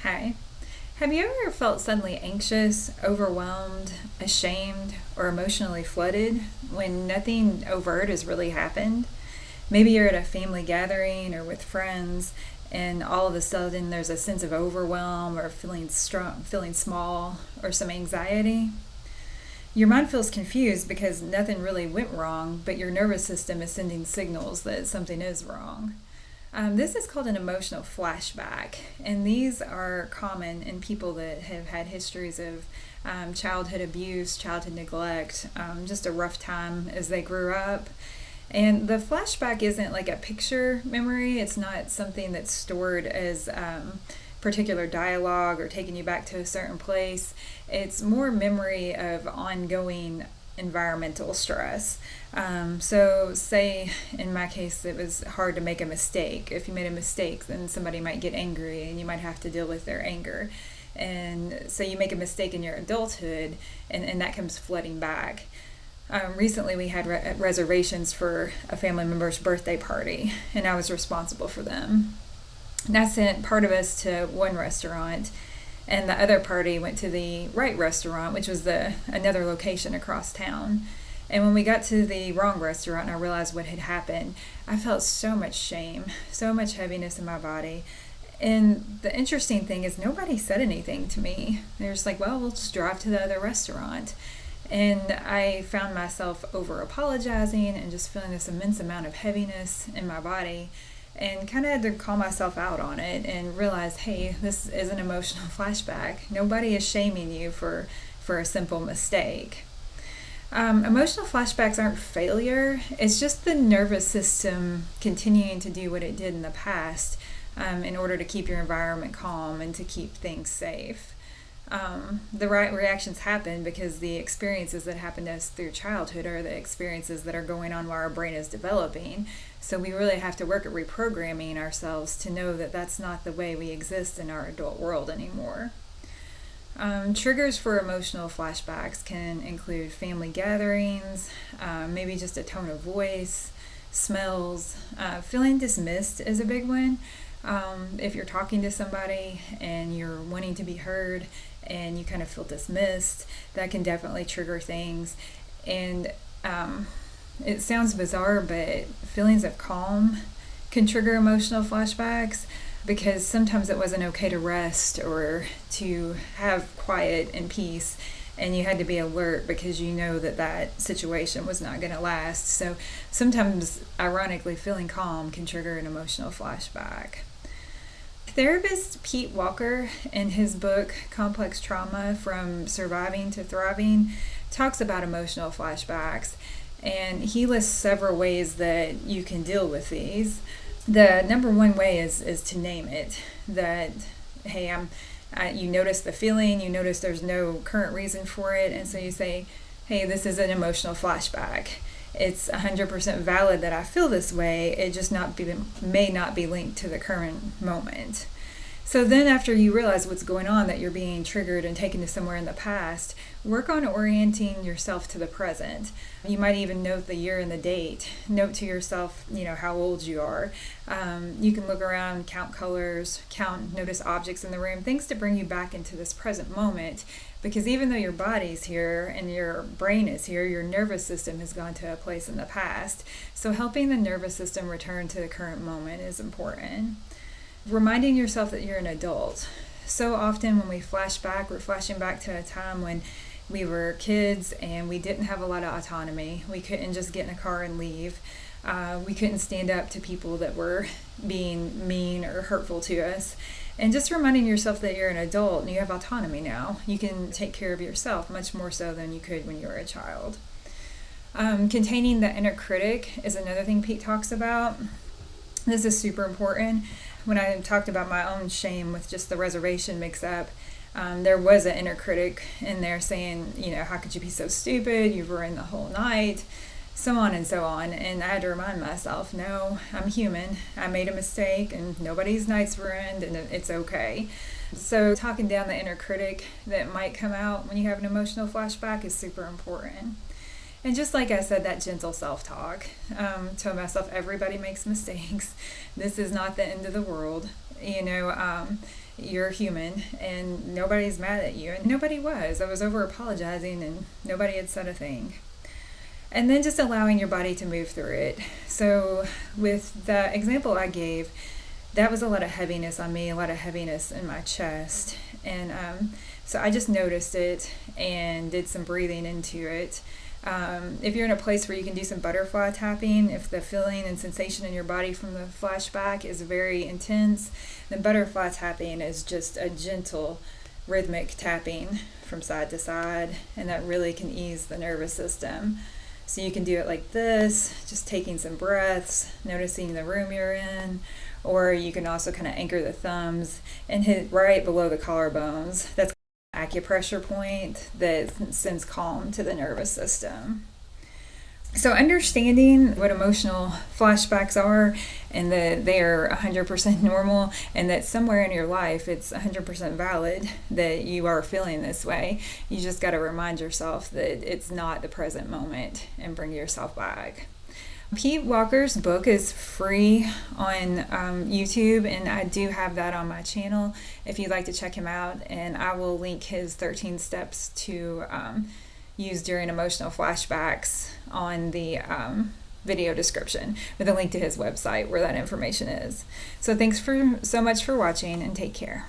Hi. Have you ever felt suddenly anxious, overwhelmed, ashamed, or emotionally flooded when nothing overt has really happened? Maybe you're at a family gathering or with friends, and all of a sudden there's a sense of overwhelm or feeling strong, feeling small, or some anxiety. Your mind feels confused because nothing really went wrong, but your nervous system is sending signals that something is wrong. This is called an emotional flashback, and these are common in people that have had histories of childhood abuse, childhood neglect, just a rough time as they grew up. And the flashback isn't like a picture memory, it's not something that's stored as particular dialogue or taking you back to a certain place. It's more memory of ongoing environmental stress. So, say in my case, it was hard to make a mistake. If you made a mistake, then somebody might get angry and you might have to deal with their anger. And so, you make a mistake in your adulthood, and that comes flooding back. Recently, we had reservations for a family member's birthday party, and I was responsible for them. And I sent part of us to one restaurant, and the other party went to the right restaurant, which was the another location across town. And when we got to the wrong restaurant and I realized what had happened, I felt so much shame, so much heaviness in my body. And the interesting thing is nobody said anything to me. They're just like, well, we'll just drive to the other restaurant. And I found myself over apologizing and just feeling this immense amount of heaviness in my body, and kind of had to call myself out on it and realize, hey, this is an emotional flashback. Nobody is shaming you for a simple mistake. Emotional flashbacks aren't failure, it's just the nervous system continuing to do what it did in the past in order to keep your environment calm and to keep things safe. The right reactions happen because the experiences that happen to us through childhood are the experiences that are going on while our brain is developing. So we really have to work at reprogramming ourselves to know that that's not the way we exist in our adult world anymore. Triggers for emotional flashbacks can include family gatherings, maybe just a tone of voice, smells. Feeling dismissed is a big one. If you're talking to somebody and you're wanting to be heard and you kind of feel dismissed, that can definitely trigger things. And it sounds bizarre, but feelings of calm can trigger emotional flashbacks because sometimes it wasn't okay to rest or to have quiet and peace, and you had to be alert because you know that that situation was not going to last. So sometimes, ironically, feeling calm can trigger an emotional flashback. Therapist Pete Walker, in his book Complex Trauma: From Surviving to Thriving, talks about emotional flashbacks, and he lists several ways that you can deal with these. The number one way is to name it. That, hey, you notice the feeling, you notice there's no current reason for it, and so you say, hey, this is an emotional flashback. It's 100% valid that I feel this way, it just may not be linked to the current moment. So then after you realize what's going on, that you're being triggered and taken to somewhere in the past, work on orienting yourself to the present. You might even note the year and the date. Note to yourself, how old you are. You can look around, count colors, notice objects in the room, things to bring you back into this present moment. Because even though your body's here and your brain is here, your nervous system has gone to a place in the past. So helping the nervous system return to the current moment is important. Reminding yourself that you're an adult. So often when we flash back, we're flashing back to a time when we were kids and we didn't have a lot of autonomy. We couldn't just get in a car and leave. We couldn't stand up to people that were being mean or hurtful to us. And just reminding yourself that you're an adult and you have autonomy now. You can take care of yourself much more so than you could when you were a child. Containing the inner critic is another thing Pete talks about. This is super important. When I talked about my own shame with just the reservation mix-up, there was an inner critic in there saying, how could you be so stupid? You've ruined the whole night, so on and so on. And I had to remind myself, no, I'm human. I made a mistake and nobody's night's ruined and it's okay. So talking down the inner critic that might come out when you have an emotional flashback is super important. And just like I said, that gentle self-talk. Tell myself everybody makes mistakes. This is not the end of the world. You're human and nobody's mad at you. And nobody was. I was over apologizing and nobody had said a thing. And then just allowing your body to move through it. So, with the example I gave, that was a lot of heaviness on me, a lot of heaviness in my chest. And so I just noticed it and did some breathing into it. If you're in a place where you can do some butterfly tapping, if the feeling and sensation in your body from the flashback is very intense, then butterfly tapping is just a gentle rhythmic tapping from side to side, and that really can ease the nervous system. So you can do it like this, just taking some breaths, noticing the room you're in, or you can also kind of anchor the thumbs and hit right below the collarbones. That's an acupressure point that sends calm to the nervous system. So understanding what emotional flashbacks are and that they are 100% normal and that somewhere in your life it's 100% valid that you are feeling this way. You just got to remind yourself that it's not the present moment and bring yourself back. Pete Walker's book is free on YouTube, and I do have that on my channel if you'd like to check him out, and I will link his 13 steps to use during emotional flashbacks on the video description with a link to his website where that information is. So thanks so much for watching, and take care.